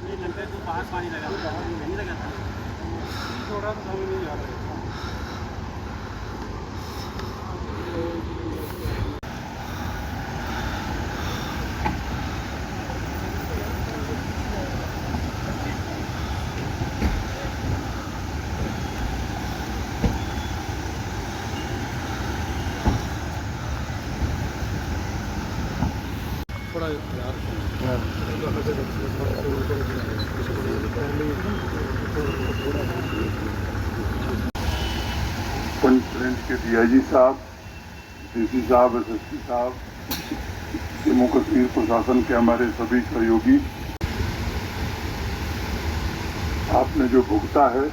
नहीं लगता तो बाहर पानी लगा नहीं लगा था थोड़ा सा समझ नहीं आ रहा पंच रेंज के डीआईजी साहब, डीसी साहब, एसएसपी साहब, जम्मू कश्मीर प्रशासन के हमारे सभी सहयोगी, आपने जो भुगता है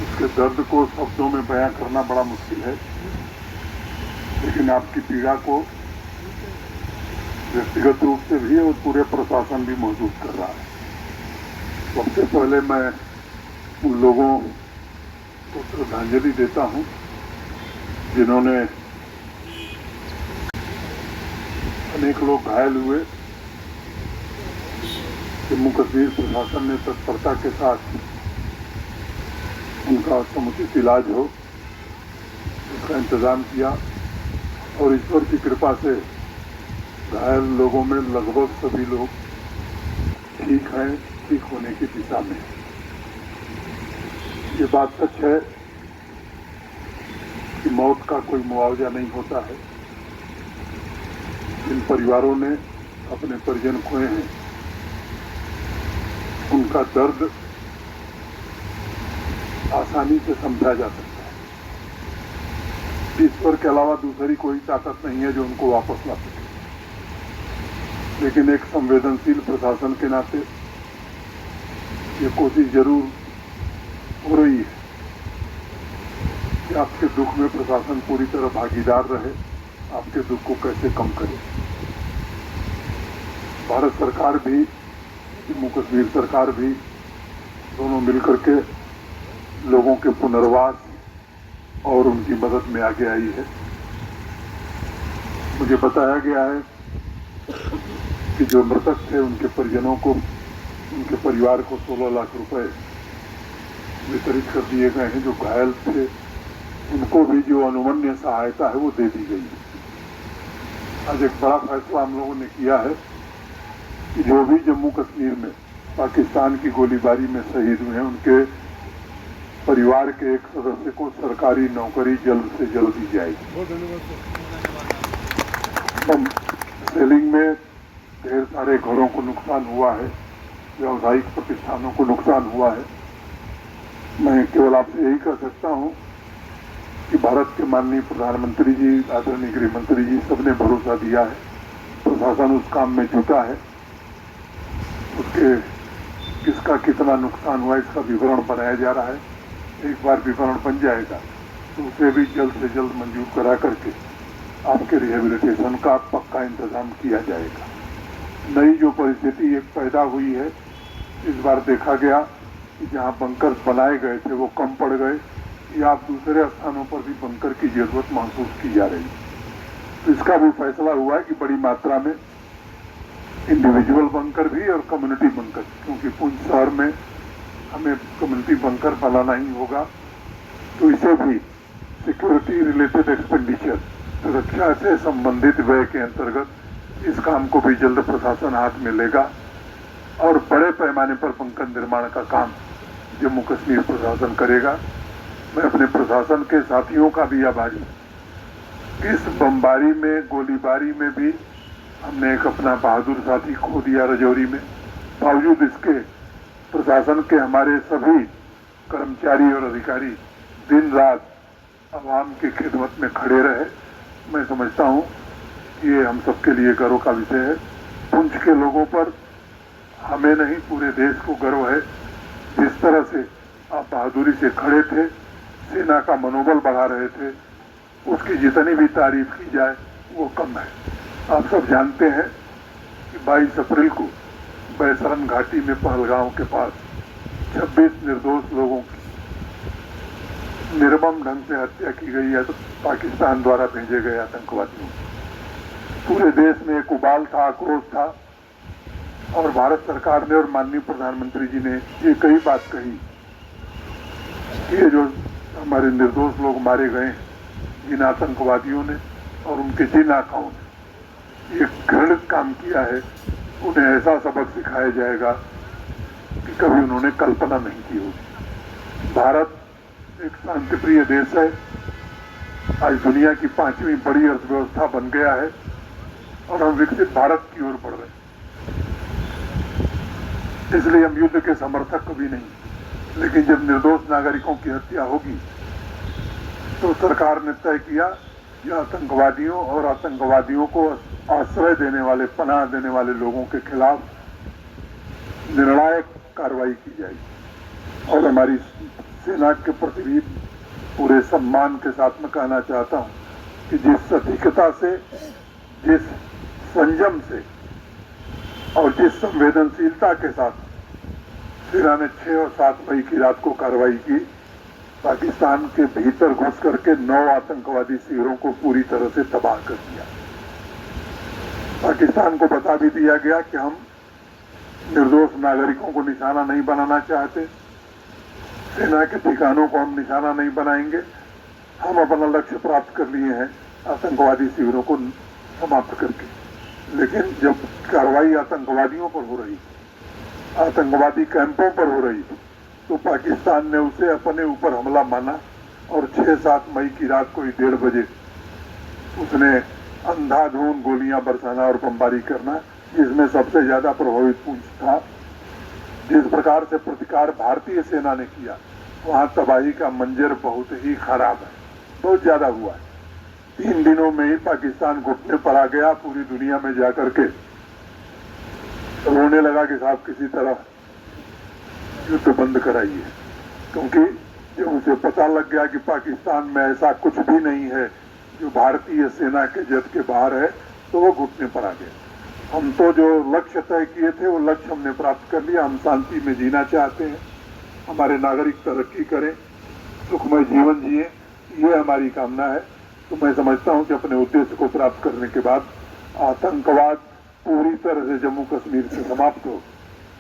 उसके दर्द को शब्दों में बयां करना बड़ा मुश्किल है, लेकिन आपकी पीड़ा को व्यक्तिगत रूप से भी और पूरे प्रशासन भी महसूस कर रहा है। सबसे पहले मैं उन लोगों को श्रद्धांजलि देता हूं जिन्होंने, अनेक लोग घायल हुए, जम्मू कश्मीर प्रशासन ने तत्परता के साथ उनका समुचित इलाज हो उसका इंतजाम किया और ईश्वर की कृपा से घायल लोगों में लगभग सभी लोग ठीक हैं, ठीक होने की दिशा में। ये बात सच है कि मौत का कोई मुआवजा नहीं होता है। जिन परिवारों ने अपने परिजन खोए हैं उनका दर्द आसानी से समझा जा सकता है। ईश्वर के अलावा दूसरी कोई ताकत नहीं है जो उनको वापस ला सके, लेकिन एक संवेदनशील प्रशासन के नाते ये कोशिश जरूर हो रही है कि आपके दुख में प्रशासन पूरी तरह भागीदार रहे, आपके दुख को कैसे कम करे। भारत सरकार भी, जम्मू कश्मीर सरकार भी, दोनों मिलकर के लोगों के पुनर्वास और उनकी मदद में आगे आई है। मुझे बताया गया है कि जो मृतक थे उनके परिजनों को, उनके परिवार को 16 लाख रुपए वितरित कर दिए गए हैं। जो घायल थे उनको भी जो अनुमन्य सहायता है वो दे दी गई है। आज एक बड़ा फैसला हम लोगों ने किया है कि जो भी जम्मू कश्मीर में पाकिस्तान की गोलीबारी में शहीद हुए हैं उनके परिवार के एक सदस्य को सरकारी नौकरी जल्द से जल्द दी जाएगी। सेलिंग में ढेर सारे घरों को नुकसान हुआ है, व्यावसायिक प्रतिष्ठानों को नुकसान हुआ है। मैं केवल आपसे यही कह सकता हूं कि भारत के माननीय प्रधानमंत्री जी, आदरणीय गृह मंत्री जी, सबने भरोसा दिया है, प्रशासन उस काम में जुटा है। उसके किसका कितना नुकसान हुआ इसका विवरण बनाया जा रहा है। एक बार विवरण बन जाएगा तो उसे भी जल्द से जल्द मंजूर करा करके आपके रिहेबिलिटेशन का पक्का इंतजाम किया जाएगा। नई जो परिस्थिति एक पैदा हुई है, इस बार देखा गया कि जहां बंकर बनाए गए थे वो कम पड़ गए या आप दूसरे स्थानों पर भी बंकर की जरूरत महसूस की जा रही है। तो इसका भी फैसला हुआ है कि बड़ी मात्रा में इंडिविजुअल बंकर भी और कम्युनिटी बंकर, क्योंकि पुंछ शहर में हमें कम्युनिटी बंकर बनाना ही होगा, तो इसे भी सिक्योरिटी रिलेटेड एक्सपेंडिचर, सुरक्षा से संबंधित व्यय के अंतर्गत इस काम को भी जल्द प्रशासन हाथ में लेगा और बड़े पैमाने पर बंकर निर्माण का काम जम्मू कश्मीर प्रशासन करेगा। मैं अपने प्रशासन के साथियों का भी आभारी हूं। इस बमबारी में, गोलीबारी में भी हमने एक अपना बहादुर साथी खो दिया रजौरी में। बावजूद इसके प्रशासन के हमारे सभी कर्मचारी और अधिकारी दिन रात आवाम की खिदमत में खड़े रहे। मैं समझता हूं ये हम सबके लिए गर्व का विषय है। पुंछ के लोगों पर हमें नहीं, पूरे देश को गर्व है। जिस तरह से आप बहादुरी से खड़े थे, सेना का मनोबल बढ़ा रहे थे, उसकी जितनी भी तारीफ की जाए वो कम है। आप सब जानते हैं कि 22 अप्रैल को बैसरन घाटी में पहलगांव के पास 26 निर्दोष लोगों की निर्मम ढंग से हत्या की गई है, तो पाकिस्तान द्वारा भेजे गए आतंकवादियों। पूरे देश में एक उबाल था, आक्रोश था। और भारत सरकार ने और माननीय प्रधानमंत्री जी ने ये कई बात कही कि ये जो हमारे निर्दोष लोग मारे गए हैं जिन आतंकवादियों ने और उनके जिन आकाओं ने ये घृणित काम किया है, उन्हें ऐसा सबक सिखाया जाएगा कि कभी उन्होंने कल्पना नहीं की होगी। भारत एक शांतिप्रिय देश है, आज दुनिया की 5वीं बड़ी अर्थव्यवस्था बन गया है और हम विकसित भारत की ओर बढ़ रहे हैं। इसलिए हम युद्ध के समर्थक कभी नहीं, लेकिन जब निर्दोष नागरिकों की हत्या होगी तो सरकार ने तय किया कि आतंकवादियों और आतंकवादियों को आश्रय देने वाले, पनाह देने वाले लोगों के खिलाफ निर्णायक कार्रवाई की जाएगी। और हमारी सेना के प्रति भी पूरे सम्मान के साथ मैं कहना चाहता हूं कि जिस सटीकता से, जिस संयम से और जिस संवेदनशीलता के साथ सेना ने 6 और 7 मई की रात को कार्रवाई की, पाकिस्तान के भीतर घुस करके 9 आतंकवादी शिविरों को पूरी तरह से तबाह कर दिया। पाकिस्तान को बता भी दिया गया कि हम निर्दोष नागरिकों को निशाना नहीं बनाना चाहते, सेना के ठिकानों को हम निशाना नहीं बनाएंगे, हम अपना लक्ष्य प्राप्त कर लिए हैं आतंकवादी शिविरों को समाप्त करके। लेकिन जब कार्रवाई आतंकवादियों पर हो रही, आतंकवादी कैंपों पर हो रही, तो पाकिस्तान ने उसे अपने ऊपर हमला माना और 6-7 मई की रात को ही 1:30 बजे उसने अंधाधुंध गोलियां बरसाना और बमबारी करना, जिसमें सबसे ज्यादा प्रभावित पुंछ था। जिस प्रकार से प्रतिकार भारतीय सेना ने किया, वहां तबाही का मंजर बहुत ही खराब है, बहुत ज्यादा हुआ है। 3 दिनों में ही पाकिस्तान घुटने पर आ गया, पूरी दुनिया में जाकर के रोने लगा कि साहब किसी तरह युद्ध बंद कराइए, क्योंकि जब उसे पता लग गया कि पाकिस्तान में ऐसा कुछ भी नहीं है जो भारतीय सेना के जद के बाहर है, तो वो घुटने पर आ गया। हम तो जो लक्ष्य तय किए थे वो लक्ष्य हमने प्राप्त कर लिया। हम शांति में जीना चाहते हैं, हमारे नागरिक तरक्की करें, सुखमय जीवन जिए, ये हमारी कामना है। तो मैं समझता हूं कि अपने उद्देश्य को प्राप्त करने के बाद आतंकवाद पूरी तरह से जम्मू कश्मीर से समाप्त हो,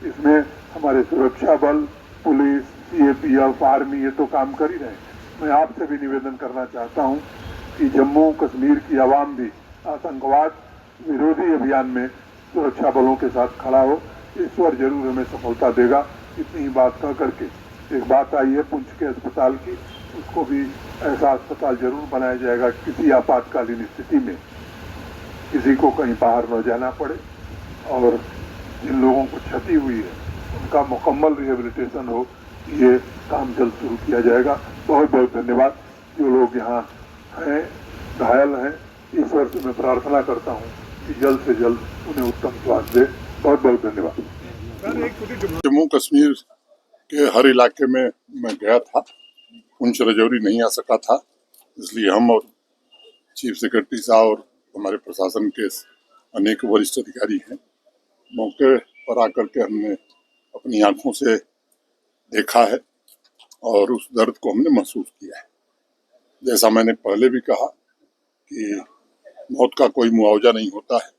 इसमें हमारे सुरक्षा बल, पुलिस, सीएपीएफ, आर्मी ये तो काम कर ही रहे हैं। मैं आपसे भी निवेदन करना चाहता हूं कि जम्मू कश्मीर की आवाम भी आतंकवाद विरोधी अभियान में सुरक्षा बलों के साथ खड़ा हो। ईश्वर जरूर हमें सफलता देगा। इतनी ही बात कह करके एक बात आई है पुंछ के अस्पताल की, उसको भी ऐसा अस्पताल जरूर बनाया जाएगा किसी आपातकालीन स्थिति में किसी को कहीं बाहर न जाना पड़े, और जिन लोगों को क्षति हुई है उनका मुकम्मल रिहेबिलिटेशन हो, ये काम जल्द शुरू किया जाएगा। बहुत बहुत धन्यवाद। जो लोग यहाँ हैं, घायल हैं, ईश्वर से मैं प्रार्थना करता हूँ कि जल्द से जल्द उन्हें उत्तम स्वास्थ्य दे। बहुत बहुत धन्यवाद। जम्मू कश्मीर के हर इलाके में मैं गया था, पुंछ राजौरी नहीं आ सका था, इसलिए हम और चीफ सेक्रेटरी साहब और हमारे प्रशासन के अनेक वरिष्ठ अधिकारी हैं, मौके पर आकर के हमने अपनी आंखों से देखा है और उस दर्द को हमने महसूस किया है। जैसा मैंने पहले भी कहा कि मौत का कोई मुआवजा नहीं होता है,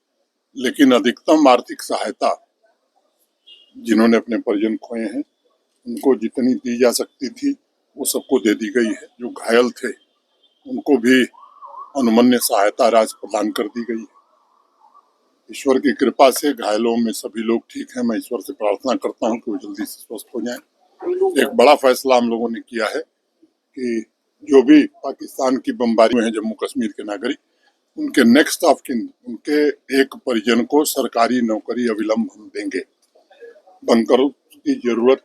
लेकिन अधिकतम आर्थिक सहायता जिन्होंने अपने परिजन खोए हैं उनको जितनी दी जा सकती थी वो सबको दे दी गई है। जो घायल थे उनको भी अनुमन्य सहायता राशि प्रदान कर दी गई है। ईश्वर की कृपा से घायलों में सभी लोग ठीक हैं। मैं ईश्वर से प्रार्थना करता हूं कि वो जल्दी से स्वस्थ हो जाएं। एक बड़ा फैसला हम लोगों ने किया है कि जो भी पाकिस्तान की बमबारी में है जम्मू कश्मीर के नागरिक, उनके नेक्स्ट ऑफ किन, उनके एक परिजन को सरकारी नौकरी अविलंब हम देंगे। बनकर की जरूरत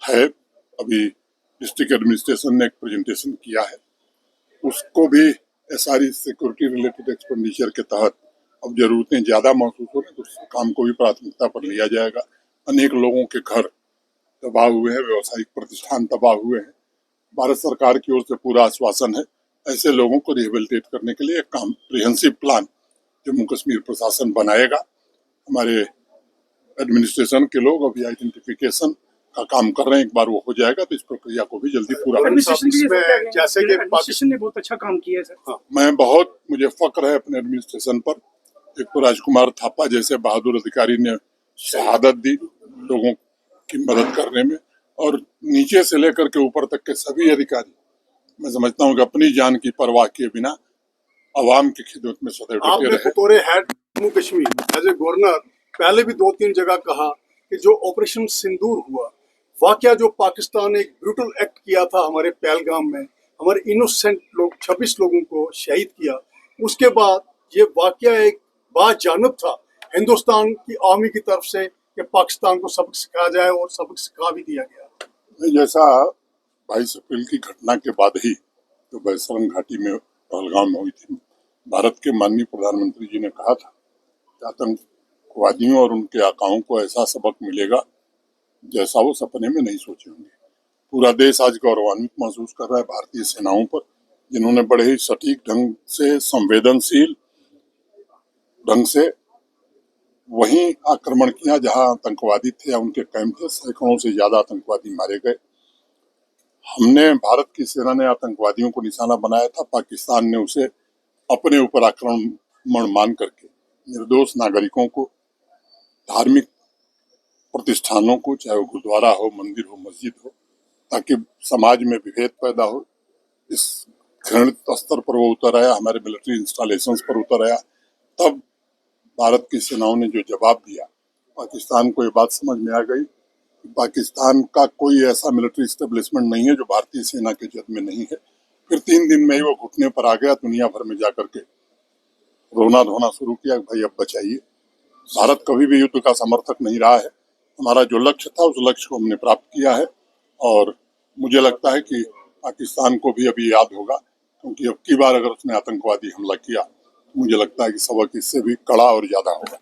है। अभी डिस्ट्रिक्ट एडमिनिस्ट्रेशन ने एक प्रेजेंटेशन किया है, उसको भी एसआरई सिक्योरिटी रिलेटेड एक्सपेंडिचर के तहत अब जरूरतें ज्यादा महसूस हो रही तो उस काम को भी प्राथमिकता पर लिया जाएगा। अनेक लोगों के घर तबाह हुए हैं, व्यवसायिक प्रतिष्ठान तबाह हुए हैं। भारत सरकार की ओर से पूरा आश्वासन है ऐसे लोगों को रिहेबिलिटेट करने के लिए एक कॉम्प्रिहेंसिव प्लान जम्मू कश्मीर प्रशासन बनाएगा। हमारे एडमिनिस्ट्रेशन के लोग अभी आइडेंटिफिकेशन का काम कर रहे हैं, एक बार वो हो जाएगा तो इस प्रक्रिया को भी जल्दी पूरा एडमिनिस्ट्रेशन ने बहुत अच्छा काम किया है सर। मुझे फक्र है अपने एडमिनिस्ट्रेशन पर। एक तो राजकुमार थापा जैसे बहादुर अधिकारी ने शहादत दी लोगों की मदद करने में, और नीचे से लेकर के ऊपर तक के सभी अधिकारी, मैं समझता हूँ कि अपनी जान की परवाह किए बिना अवाम की खिदमत में सदैव डटे आपने रहे। बतौर head Jammu Kashmir as a governor पहले भी 2-3 जगह कहा कि जो ऑपरेशन सिंदूर हुआ, वाकया जो पाकिस्तान ने एक ब्रूटल एक्ट किया था हमारे पहलगाम में, हमारे इनोसेंट लोग 26 लोगों को शहीद किया, उसके बाद ये वाकया एक बाजानिब था हिंदुस्तान की आर्मी की तरफ से कि पाकिस्तान को सबक सिखाया जाए, और सबक सिखा भी दिया गया। जैसा 22 अप्रैल की घटना के बाद ही जो बैसरम घाटी में पहलगाम में हुई थी, भारत के माननीय प्रधानमंत्री जी ने कहा था कि आतंकवादियों और उनके आकाओं को ऐसा सबक मिलेगा जैसा वो सपने में नहीं सोचे होंगे। पूरा देश आज गौरवान्वित महसूस कर रहा है भारतीय सेनाओं पर, जिन्होंने बड़े ही सटीक ढंग से, संवेदनशील ढंग से वहीं आक्रमण किया जहां आतंकवादी थे या उनके कैंप थे। सैकड़ों से ज्यादा आतंकवादी मारे गए। हमने, भारत की सेना ने आतंकवादियों को निशाना बनाया था, पाकिस्तान ने उसे अपने ऊपर आक्रमण मान करके निर्दोष नागरिकों को, धार्मिक प्रतिष्ठानों को, चाहे वो गुरुद्वारा हो, मंदिर हो, मस्जिद हो, ताकि समाज में विभेद पैदा हो, इस घृणित स्तर पर वो उतर आया, हमारे मिलिट्री इंस्टॉलेशंस पर उतर आया। तब भारत की सेनाओं ने जो जवाब दिया, पाकिस्तान को ये बात समझ में आ गई कि पाकिस्तान का कोई ऐसा मिलिट्री एस्टेब्लिशमेंट नहीं है जो भारतीय सेना के जद में नहीं है। फिर 3 दिन में ही वो घुटने पर आ गया, दुनिया भर में जाकर के रोना धोना शुरू किया, भाई अब बचाइए। भारत कभी भी युद्ध का समर्थक नहीं रहा है। हमारा जो लक्ष्य था उस लक्ष्य को हमने प्राप्त किया है, और मुझे लगता है कि पाकिस्तान को भी अभी याद होगा, क्योंकि अब की बार अगर उसने आतंकवादी हमला किया, मुझे लगता है कि सबक इससे भी कड़ा और ज्यादा होगा।